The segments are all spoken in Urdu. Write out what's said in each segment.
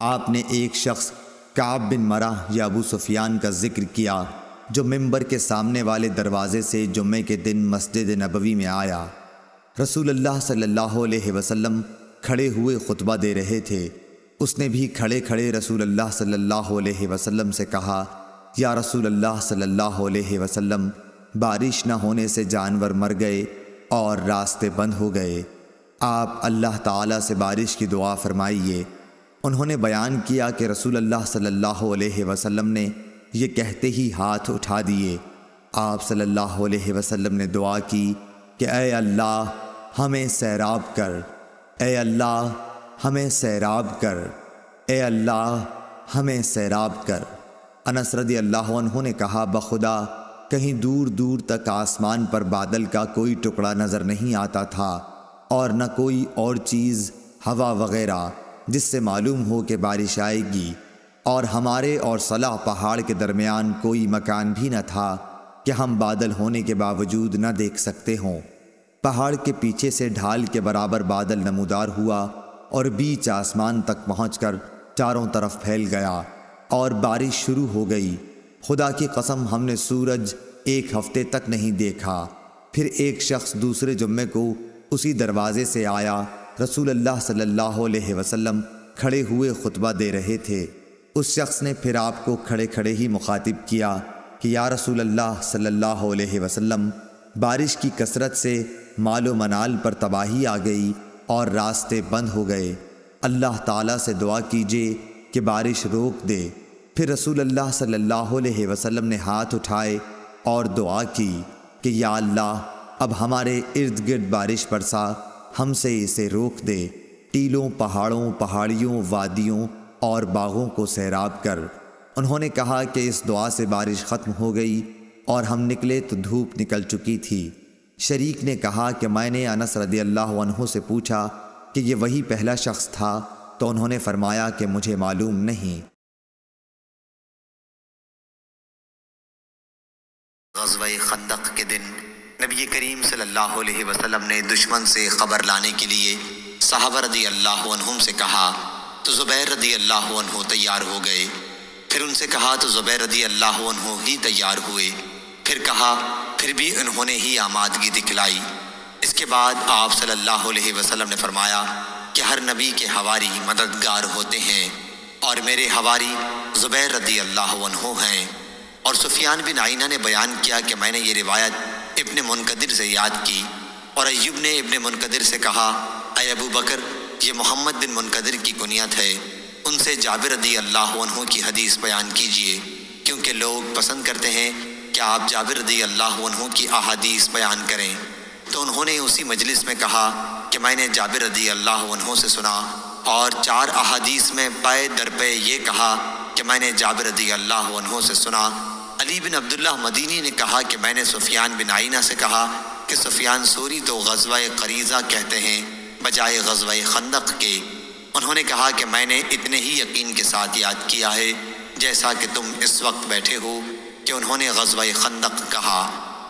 آپ نے ایک شخص کعب بن مرہ یا ابو سفیان کا ذکر کیا جو ممبر کے سامنے والے دروازے سے جمعے کے دن مسجد نبوی میں آیا۔ رسول اللہ صلی اللہ علیہ وسلم کھڑے ہوئے خطبہ دے رہے تھے۔ اس نے بھی کھڑے کھڑے رسول اللہ صلی اللہ علیہ وسلم سے کہا، یا رسول اللہ صلی اللہ علیہ وسلم، بارش نہ ہونے سے جانور مر گئے اور راستے بند ہو گئے، آپ اللہ تعالیٰ سے بارش کی دعا فرمائیے۔ انہوں نے بیان کیا کہ رسول اللہ صلی اللہ علیہ وسلم نے یہ کہتے ہی ہاتھ اٹھا دیے۔ آپ صلی اللہ علیہ وسلم نے دعا کی کہ اے اللہ ہمیں سیراب کر، اے اللہ ہمیں سیراب کر، اے اللہ ہمیں سیراب کر۔ انس رضی اللہ عنہ نے کہا، بخدا کہیں دور دور تک آسمان پر بادل کا کوئی ٹکڑا نظر نہیں آتا تھا اور نہ کوئی اور چیز ہوا وغیرہ جس سے معلوم ہو کہ بارش آئے گی، اور ہمارے اور صلح پہاڑ کے درمیان کوئی مکان بھی نہ تھا کہ ہم بادل ہونے کے باوجود نہ دیکھ سکتے ہوں۔ پہاڑ کے پیچھے سے ڈھال کے برابر بادل نمودار ہوا اور بیچ آسمان تک پہنچ کر چاروں طرف پھیل گیا اور بارش شروع ہو گئی۔ خدا کی قسم ہم نے سورج ایک ہفتے تک نہیں دیکھا۔ پھر ایک شخص دوسرے جمعے کو اسی دروازے سے آیا۔ رسول اللہ صلی اللہ علیہ وسلم کھڑے ہوئے خطبہ دے رہے تھے۔ اس شخص نے پھر آپ کو کھڑے کھڑے ہی مخاطب کیا کہ یا رسول اللہ صلی اللہ علیہ وسلم، بارش کی کثرت سے مال و منال پر تباہی آ گئی اور راستے بند ہو گئے، اللہ تعالیٰ سے دعا کیجیے کہ بارش روک دے۔ پھر رسول اللہ صلی اللہ علیہ وسلم نے ہاتھ اٹھائے اور دعا کی کہ یا اللہ اب ہمارے ارد گرد بارش برسا، ہم سے اسے روک دے، ٹیلوں، پہاڑوں، پہاڑیوں، وادیوں اور باغوں کو سیراب کر۔ انہوں نے کہا کہ اس دعا سے بارش ختم ہو گئی اور ہم نکلے تو دھوپ نکل چکی تھی۔ شریک نے کہا کہ میں نے انس رضی اللہ عنہ سے پوچھا کہ یہ وہی پہلا شخص تھا، تو انہوں نے فرمایا کہ مجھے معلوم نہیں۔ غزوہ خندق کے دن نبی کریم صلی اللہ علیہ وسلم نے دشمن سے خبر لانے کے لیے صحابہ رضی اللہ عنہم سے کہا تو زبیر رضی اللہ عنہ تیار ہو گئے۔ پھر ان سے کہا تو زبیر رضی اللہ عنہ ہی تیار ہوئے۔ پھر کہا، پھر بھی انہوں نے ہی آمادگی دکھلائی۔ اس کے بعد آپ صلی اللہ علیہ وسلم نے فرمایا کہ ہر نبی کے حواری مددگار ہوتے ہیں، اور میرے حواری زبیر رضی اللہ عنہ ہیں۔ اور سفیان بن عینہ نے بیان کیا کہ میں نے یہ روایت ابن منقدر سے یاد کی، اور ایوب نے ابن منقدر سے کہا، اے ابو بکر، یہ محمد بن منقدر کی کنیت ہے، ان سے جابر رضی اللہ عنہ کی حدیث بیان کیجیے، کیونکہ لوگ پسند کرتے ہیں کہ آپ جابر رضی اللہ عنہ کی احادیث بیان کریں۔ تو انہوں نے اسی مجلس میں کہا کہ میں نے جابر رضی اللہ عنہ سے سنا، اور 4 احادیث میں پے در پے یہ کہا کہ میں نے جابر رضی اللہ عنہ سے سنا۔ علی بن عبداللہ مدینی نے کہا کہ میں نے سفیان بن عینہ سے کہا کہ سفیان ثوری تو غزوہ قریظہ کہتے ہیں بجائے غزوہ خندق کے۔ انہوں نے کہا کہ میں نے اتنے ہی یقین کے ساتھ یاد کیا ہے جیسا کہ تم اس وقت بیٹھے ہو کہ انہوں نے غزوہ خندق کہا۔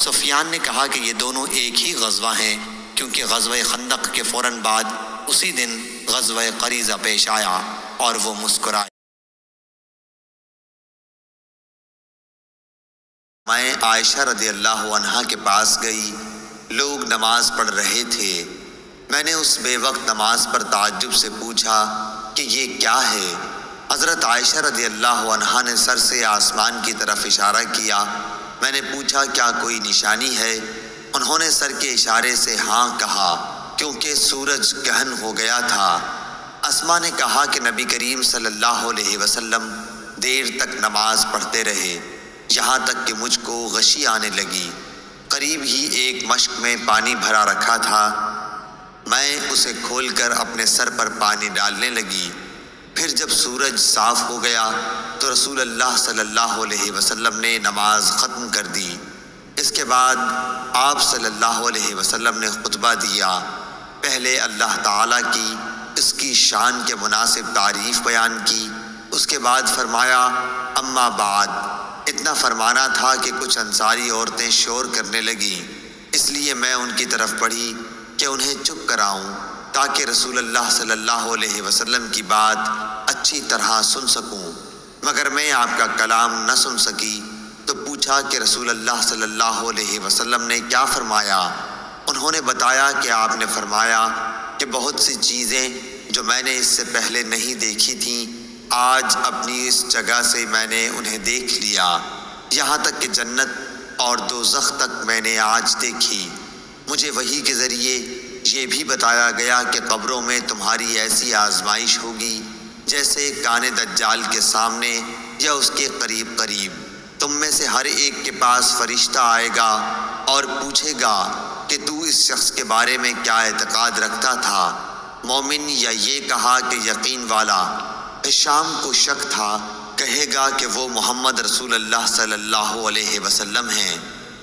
سفیان نے کہا کہ یہ دونوں ایک ہی غزوہ ہیں، کیونکہ غزوہ خندق کے فوراً بعد اسی دن غزوہ قریظہ پیش آیا، اور وہ مسکرائے۔ میں عائشہ رضی اللہ عنہا کے پاس گئی، لوگ نماز پڑھ رہے تھے۔ میں نے اس بے وقت نماز پر تعجب سے پوچھا کہ یہ کیا ہے؟ حضرت عائشہ رضی اللہ عنہا نے سر سے آسمان کی طرف اشارہ کیا۔ میں نے پوچھا کیا کوئی نشانی ہے؟ انہوں نے سر کے اشارے سے ہاں کہا، کیونکہ سورج گہن ہو گیا تھا۔ اسما نے کہا کہ نبی کریم صلی اللہ علیہ وسلم دیر تک نماز پڑھتے رہے، یہاں تک کہ مجھ کو غشی آنے لگی۔ قریب ہی ایک مشک میں پانی بھرا رکھا تھا، میں اسے کھول کر اپنے سر پر پانی ڈالنے لگی۔ پھر جب سورج صاف ہو گیا تو رسول اللہ صلی اللہ علیہ وسلم نے نماز ختم کر دی۔ اس کے بعد آپ صلی اللہ علیہ وسلم نے خطبہ دیا۔ پہلے اللہ تعالیٰ کی اس کی شان کے مناسب تعریف بیان کی، اس کے بعد فرمایا اما بعد۔ اتنا فرمانا تھا کہ کچھ انصاری عورتیں شور کرنے لگیں، اس لیے میں ان کی طرف بڑھی کہ انہیں چپ کراؤں تاکہ رسول اللہ صلی اللہ علیہ وسلم کی بات اچھی اچھی طرح سن سکوں، مگر میں آپ کا کلام نہ سن سکی۔ تو پوچھا کہ رسول اللہ صلی اللہ علیہ وسلم نے کیا فرمایا؟ انہوں نے بتایا کہ آپ نے فرمایا کہ بہت سی چیزیں جو میں نے اس سے پہلے نہیں دیکھی تھیں، آج اپنی اس جگہ سے میں نے انہیں دیکھ لیا، یہاں تک کہ جنت اور دوزخ تک میں نے آج دیکھی۔ مجھے وحی کے ذریعے یہ بھی بتایا گیا کہ قبروں میں تمہاری ایسی آزمائش ہوگی جیسے کان دجال کے سامنے یا اس کے قریب قریب۔ تم میں سے ہر ایک کے پاس فرشتہ آئے گا اور پوچھے گا کہ تو اس شخص کے بارے میں کیا اعتقاد رکھتا تھا، مومن یا یہ کہا کہ یقین والا؟ شام کو شک تھا، کہے گا کہ وہ محمد رسول اللہ صلی اللہ علیہ وسلم ہیں،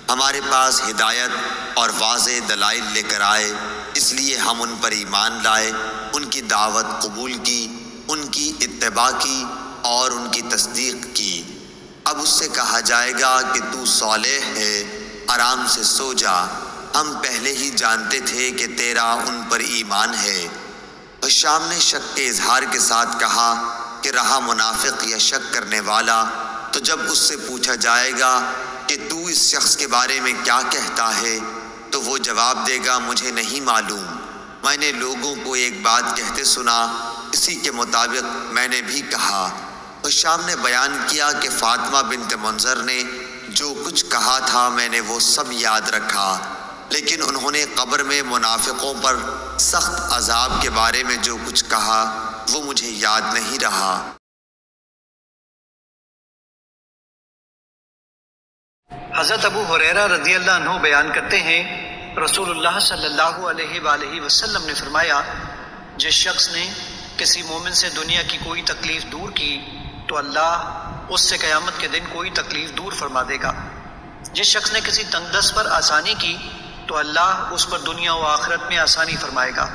ہمارے پاس ہدایت اور واضح دلائل لے کر آئے، اس لیے ہم ان پر ایمان لائے، ان کی دعوت قبول کی، ان کی اتباع کی اور ان کی تصدیق کی۔ اب اس سے کہا جائے گا کہ تو صالح ہے، آرام سے سو جا، ہم پہلے ہی جانتے تھے کہ تیرا ان پر ایمان ہے۔ شام نے شک کے اظہار کے ساتھ کہا کہ رہا منافق یا شک کرنے والا، تو جب اس سے پوچھا جائے گا کہ تو اس شخص کے بارے میں کیا کہتا ہے، تو وہ جواب دے گا مجھے نہیں معلوم، میں نے لوگوں کو ایک بات کہتے سنا، اسی کے مطابق میں نے بھی کہا۔ شام نے بیان کیا کہ فاطمہ بنت منذر نے جو کچھ کہا تھا میں نے وہ سب یاد رکھا، لیکن انہوں نے قبر میں منافقوں پر سخت عذاب کے بارے میں جو کچھ کہا وہ مجھے یاد نہیں رہا۔ حضرت ابو ہریرہ رضی اللہ عنہ بیان کرتے ہیں رسول اللہ صلی اللہ علیہ وآلہ وسلم نے فرمایا، جس شخص نے کسی مومن سے دنیا کی کوئی تکلیف دور کی تو اللہ اس سے قیامت کے دن کوئی تکلیف دور فرما دے گا۔ جس شخص نے کسی تنگ دست پر آسانی کی تو اللہ اس پر دنیا و آخرت میں آسانی فرمائے گا۔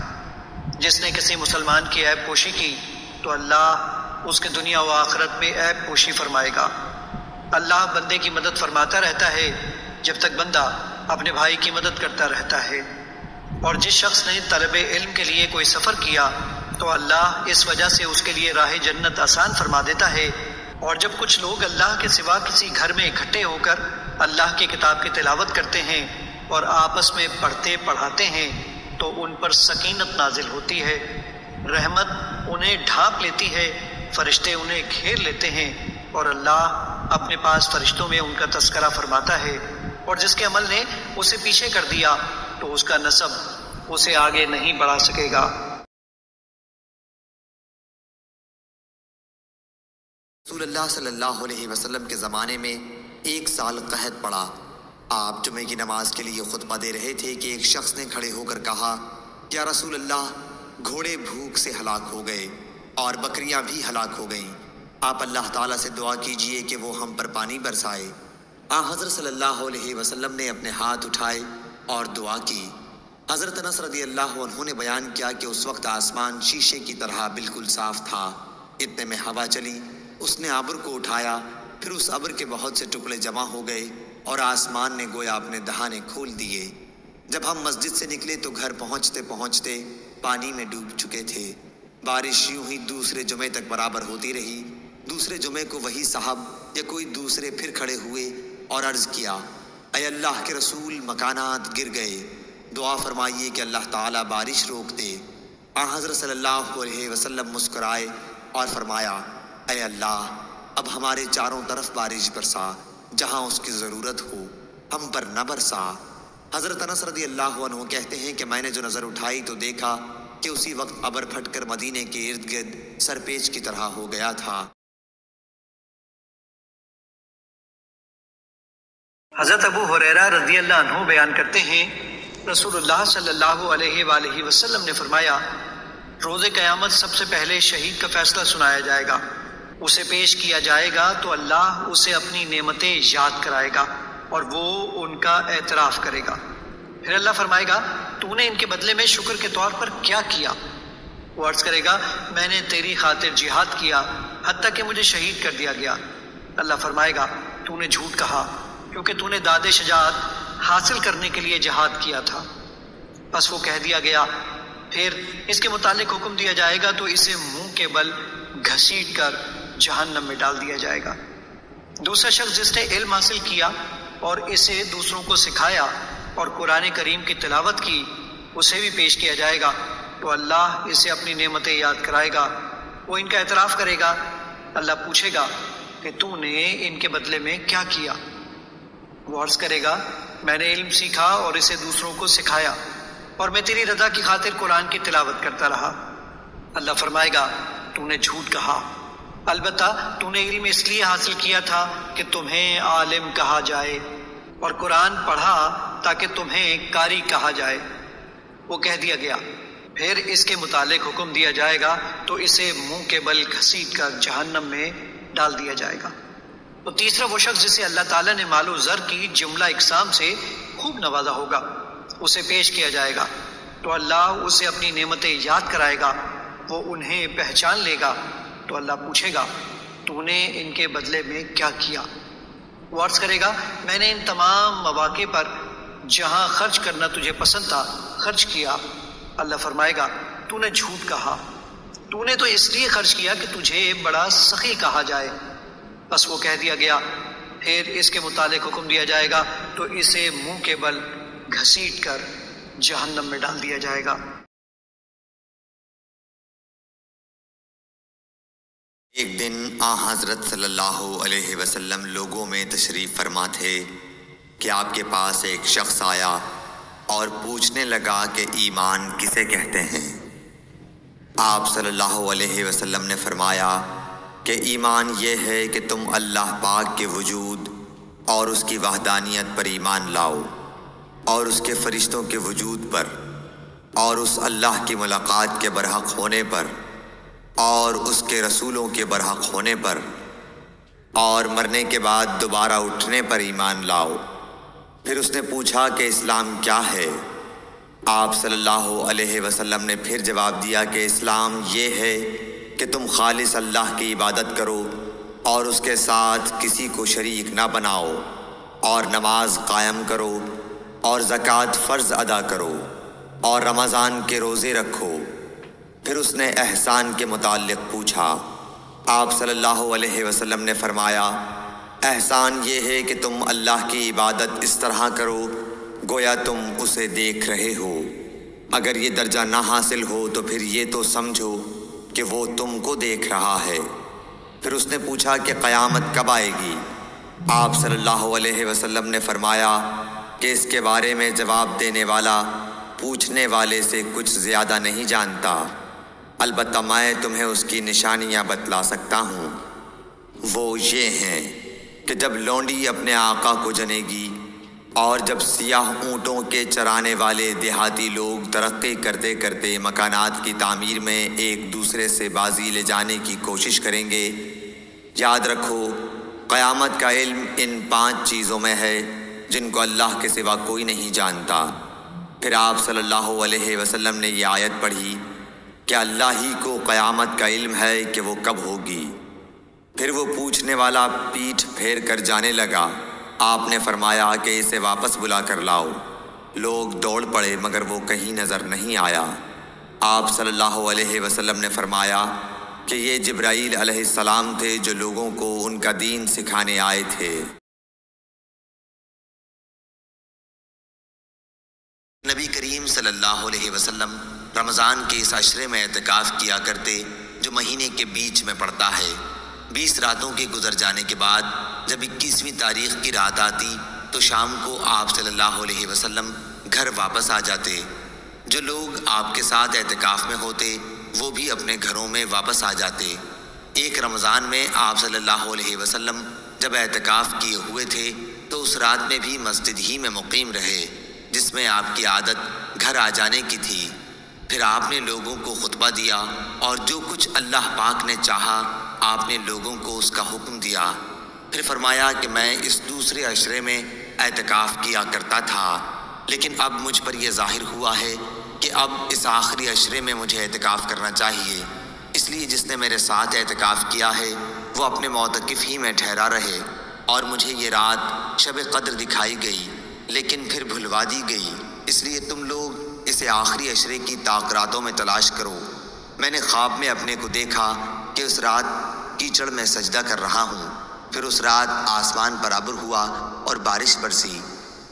جس نے کسی مسلمان کی عیب پوشی کی تو اللہ اس کے دنیا و آخرت میں عیب پوشی فرمائے گا۔ اللہ بندے کی مدد فرماتا رہتا ہے جب تک بندہ اپنے بھائی کی مدد کرتا رہتا ہے۔ اور جس شخص نے طلب علم کے لیے کوئی سفر کیا تو اللہ اس وجہ سے اس کے لیے راہ جنت آسان فرما دیتا ہے۔ اور جب کچھ لوگ اللہ کے سوا کسی گھر میں اکٹھے ہو کر اللہ کی کتاب کی تلاوت کرتے ہیں اور آپس میں پڑھتے پڑھاتے ہیں تو ان پر سکینت نازل ہوتی ہے، رحمت انہیں ڈھانپ لیتی ہے، فرشتے انہیں گھیر لیتے ہیں، اور اللہ اپنے پاس فرشتوں میں ان کا تذکرہ فرماتا ہے۔ اور جس کے عمل نے اسے پیچھے کر دیا تو اس کا نسب اسے آگے نہیں بڑھا سکے گا۔ رسول اللہ صلی اللہ علیہ وسلم کے زمانے میں 1 سال قحط پڑا۔ آپ جمعے کی نماز کے لیے خطبہ دے رہے تھے کہ ایک شخص نے کھڑے ہو کر کہا، یا رسول اللہ، گھوڑے بھوک سے ہلاک ہو گئے اور بکریاں بھی ہلاک ہو گئیں، آپ اللہ تعالیٰ سے دعا کیجئے کہ وہ ہم پر پانی برسائے۔ حضرت صلی اللہ علیہ وسلم نے اپنے ہاتھ اٹھائے اور دعا کی۔ حضرت انس رضی اللہ عنہ نے بیان کیا کہ اس وقت آسمان شیشے کی طرح بالکل صاف تھا، اتنے میں ہوا چلی، اس نے ابر کو اٹھایا، پھر اس ابر کے بہت سے ٹکڑے جمع ہو گئے اور آسمان نے گویا اپنے دہانے کھول دیے۔ جب ہم مسجد سے نکلے تو گھر پہنچتے پہنچتے پانی میں ڈوب چکے تھے۔ بارش یوں ہی دوسرے جمعے تک برابر ہوتی رہی۔ دوسرے جمعے کو وہی صاحب یا کوئی دوسرے پھر کھڑے ہوئے اور عرض کیا، اے اللہ کے رسول، مکانات گر گئے، دعا فرمائیے کہ اللہ تعالیٰ بارش روک دے۔ حضرت صلی اللہ علیہ وسلم مسکرائے اور فرمایا، اے اللہ، اب ہمارے چاروں طرف بارش برسا، جہاں اس کی ضرورت ہو، ہم پر نہ برسا۔ حضرت انس رضی اللہ عنہ کہتے ہیں کہ میں نے جو نظر اٹھائی تو دیکھا کہ اسی وقت ابر پھٹ کر مدینے کے ارد گرد سرپیچ کی طرح ہو گیا تھا۔ حضرت ابو ہریرہ رضی اللہ عنہ بیان کرتے ہیں رسول اللہ صلی اللہ علیہ وآلہ وسلم نے فرمایا، روز قیامت سب سے پہلے شہید کا فیصلہ سنایا جائے گا، اسے پیش کیا جائے گا تو اللہ اسے اپنی نعمتیں یاد کرائے گا اور وہ ان کا اعتراف کرے گا۔ پھر اللہ فرمائے گا، تو نے ان کے بدلے میں شکر کے طور پر کیا کیا؟ وہ عرض کرے گا، میں نے تیری خاطر جہاد کیا حتیٰ کہ مجھے شہید کر دیا گیا۔ اللہ فرمائے گا، تو نے جھوٹ کہا کیونکہ تو نے داد شجاعت حاصل کرنے کے لیے جہاد کیا تھا۔ بس وہ کہہ دیا گیا۔ پھر اس کے متعلق حکم دیا جائے گا تو اسے منہ کے بل گھسیٹ کر جہنم میں ڈال دیا جائے گا۔ دوسرا شخص جس نے علم حاصل کیا اور اسے دوسروں کو سکھایا اور قرآن کریم کی تلاوت کی، اسے بھی پیش کیا جائے گا تو اللہ اسے اپنی نعمتیں یاد کرائے گا۔ وہ ان کا اعتراف کرے گا۔ اللہ پوچھے گا کہ تو نے ان کے بدلے میں کیا کیا؟ وہ عرض کرے گا میں نے علم سیکھا اور اسے دوسروں کو سکھایا، اور میں تیری رضا کی خاطر قرآن کی تلاوت کرتا رہا۔ اللہ فرمائے گا تو نے جھوٹ کہا، البتہ تو نے علم اس لیے حاصل کیا تھا کہ تمہیں عالم کہا جائے، اور قرآن پڑھا تاکہ تمہیں قاری کہا جائے۔ وہ کہہ دیا گیا۔ پھر اس کے متعلق حکم دیا جائے گا تو اسے منہ کے بل گھسیٹ کر جہنم میں ڈال دیا جائے گا۔ تو تیسرا وہ شخص جسے اللہ تعالیٰ نے مال و زر کی جملہ اقسام سے خوب نوازا ہوگا، اسے پیش کیا جائے گا تو اللہ اسے اپنی نعمتیں یاد کرائے گا۔ وہ انہیں پہچان لے گا تو اللہ پوچھے گا تو نے ان کے بدلے میں کیا کیا؟ وہ عرض کرے گا میں نے ان تمام مواقع پر جہاں خرچ کرنا تجھے پسند تھا خرچ کیا۔ اللہ فرمائے گا تو نے جھوٹ کہا، تو نے تو اس لیے خرچ کیا کہ تجھے بڑا سخی کہا جائے۔ بس وہ کہہ دیا گیا۔ پھر اس کے متعلق حکم دیا جائے گا تو اسے منہ کے بل گھسیٹ کر جہنم میں ڈال دیا جائے گا۔ ایک دن آن حضرت صلی اللہ علیہ وسلم لوگوں میں تشریف فرما تھے کہ آپ کے پاس ایک شخص آیا اور پوچھنے لگا کہ ایمان کسے کہتے ہیں؟ آپ صلی اللہ علیہ وسلم نے فرمایا کہ ایمان یہ ہے کہ تم اللہ پاک کے وجود اور اس کی وحدانیت پر ایمان لاؤ، اور اس کے فرشتوں کے وجود پر، اور اس اللہ کی ملاقات کے برحق ہونے پر، اور اس کے رسولوں کے برحق ہونے پر، اور مرنے کے بعد دوبارہ اٹھنے پر ایمان لاؤ۔ پھر اس نے پوچھا کہ اسلام کیا ہے؟ آپ صلی اللہ علیہ وسلم نے پھر جواب دیا کہ اسلام یہ ہے کہ تم خالص اللہ کی عبادت کرو اور اس کے ساتھ کسی کو شریک نہ بناؤ، اور نماز قائم کرو، اور زکوٰۃ فرض ادا کرو، اور رمضان کے روزے رکھو۔ پھر اس نے احسان کے متعلق پوچھا۔ آپ صلی اللہ علیہ وسلم نے فرمایا احسان یہ ہے کہ تم اللہ کی عبادت اس طرح کرو گویا تم اسے دیکھ رہے ہو۔ اگر یہ درجہ نہ حاصل ہو تو پھر یہ تو سمجھو کہ وہ تم کو دیکھ رہا ہے۔ پھر اس نے پوچھا کہ قیامت کب آئے گی؟ آپ صلی اللہ علیہ وسلم نے فرمایا کہ اس کے بارے میں جواب دینے والا پوچھنے والے سے کچھ زیادہ نہیں جانتا، البتہ میں تمہیں اس کی نشانیاں بتلا سکتا ہوں۔ وہ یہ ہیں کہ جب لونڈی اپنے آقا کو جنے گی، اور جب سیاہ اونٹوں کے چرانے والے دیہاتی لوگ ترقی کرتے کرتے مکانات کی تعمیر میں ایک دوسرے سے بازی لے جانے کی کوشش کریں گے، یاد رکھو قیامت کا علم ان 5 چیزوں میں ہے جن کو اللہ کے سوا کوئی نہیں جانتا۔ پھر آپ صلی اللہ علیہ وسلم نے یہ آیت پڑھی کہ اللہ ہی کو قیامت کا علم ہے کہ وہ کب ہوگی۔ پھر وہ پوچھنے والا پیٹھ پھیر کر جانے لگا۔ آپ نے فرمایا کہ اسے واپس بلا کر لاؤ۔ لوگ دوڑ پڑے مگر وہ کہیں نظر نہیں آیا۔ آپ صلی اللہ علیہ وسلم نے فرمایا کہ یہ جبرائیل علیہ السلام تھے جو لوگوں کو ان کا دین سکھانے آئے تھے۔ نبی کریم صلی اللہ علیہ وسلم رمضان کے اس عشرے میں اعتکاف کیا کرتے جو مہینے کے بیچ میں پڑتا ہے۔ 20 راتوں کے گزر جانے کے بعد جب 21ویں تاریخ کی رات آتی تو شام کو آپ صلی اللہ علیہ وسلم گھر واپس آ جاتے۔ جو لوگ آپ کے ساتھ اعتکاف میں ہوتے وہ بھی اپنے گھروں میں واپس آ جاتے۔ ایک رمضان میں آپ صلی اللہ علیہ وسلم جب اعتکاف کیے ہوئے تھے تو اس رات میں بھی مسجد ہی میں مقیم رہے جس میں آپ کی عادت گھر آ جانے کی تھی۔ پھر آپ نے لوگوں کو خطبہ دیا اور جو کچھ اللہ پاک نے چاہا آپ نے لوگوں کو اس کا حکم دیا۔ پھر فرمایا کہ میں اس دوسرے عشرے میں اعتکاف کیا کرتا تھا، لیکن اب مجھ پر یہ ظاہر ہوا ہے کہ اب اس آخری عشرے میں مجھے اعتکاف کرنا چاہیے، اس لیے جس نے میرے ساتھ اعتکاف کیا ہے وہ اپنے معتکف ہی میں ٹھہرا رہے۔ اور مجھے یہ رات شب قدر دکھائی گئی لیکن پھر بھلوا دی گئی، اس لیے تم لوگ اسے آخری عشرے کی طاق راتوں میں تلاش کرو۔ میں نے خواب میں اپنے کو دیکھا کہ کہ اس رات کیچڑ میں سجدہ کر رہا ہوں۔ پھر اس رات آسمان پر ابر ہوا اور بارش برسی۔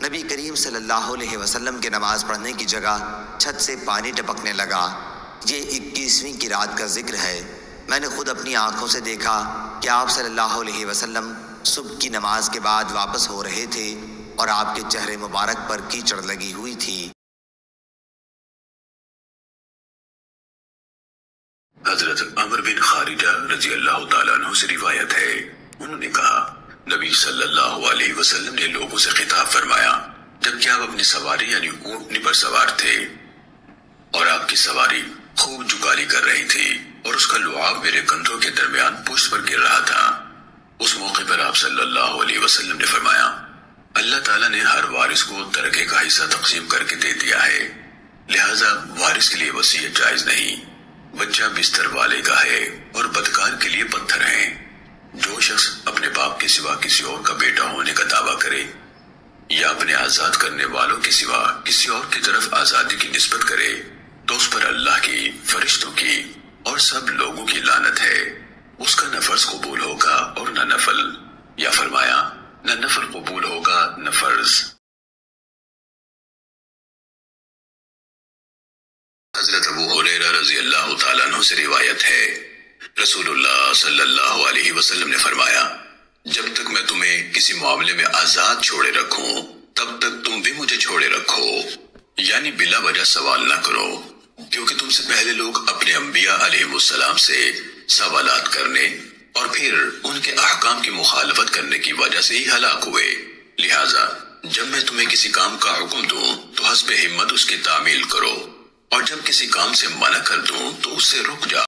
نبی کریم صلی اللہ علیہ وسلم کے نماز پڑھنے کی جگہ چھت سے پانی ٹپکنے لگا۔ یہ 21ویں کی رات کا ذکر ہے۔ میں نے خود اپنی آنکھوں سے دیکھا کہ آپ صلی اللہ علیہ وسلم صبح کی نماز کے بعد واپس ہو رہے تھے اور آپ کے چہرے مبارک پر کیچڑ لگی ہوئی تھی۔ حضرت عمر بن خارجہ رضی اللہ تعالیٰ عنہ سے روایت ہے، انہوں نے کہا نبی صلی اللہ علیہ وسلم نے لوگوں سے خطاب فرمایا جبکہ آپ اپنی سواری یعنی اونٹنی پر سوار تھے اور آپ کی سواری خوب جگالی کر رہی تھی اور اس کا لعاب میرے کندھوں کے درمیان پشت پر گر رہا تھا۔ اس موقع پر آپ صلی اللہ علیہ وسلم نے فرمایا اللہ تعالیٰ نے ہر وارث کو ترکے کا حصہ تقسیم کر کے دے دیا ہے، لہذا وارث کے لیے وصیت جائز نہیں۔ بچہ بستر والے کا ہے اور بدکار کے لیے پتھر ہیں۔ جو شخص اپنے باپ کے سوا کسی اور کا بیٹا ہونے کا دعویٰ کرے یا اپنے آزاد کرنے والوں کے سوا کسی اور کی طرف آزادی کی نسبت کرے تو اس پر اللہ کی، فرشتوں کی اور سب لوگوں کی لعنت ہے۔ اس کا نہ فرض قبول ہوگا اور نہ نفل، یا فرمایا نہ نفل قبول ہوگا نہ فرض۔ حضرت ابو ہریرہ رضی اللہ تعالیٰ عنہ سے روایت ہے، رسول اللہ صلی اللہ علیہ وسلم نے فرمایا جب تک میں تمہیں کسی معاملے میں آزاد چھوڑے رکھوں تب تک تم بھی مجھے چھوڑے رکھو، یعنی بلا وجہ سوال نہ کرو، کیونکہ تم سے پہلے لوگ اپنے انبیاء علیہ السلام سے سوالات کرنے اور پھر ان کے احکام کی مخالفت کرنے کی وجہ سے ہی ہلاک ہوئے۔ لہٰذا جب میں تمہیں کسی کام کا حکم دوں تو حسب ہمت اس کی تعمیل کرو، اور جب کسی کام سے منع کر دوں تو اس سے رک جاؤ۔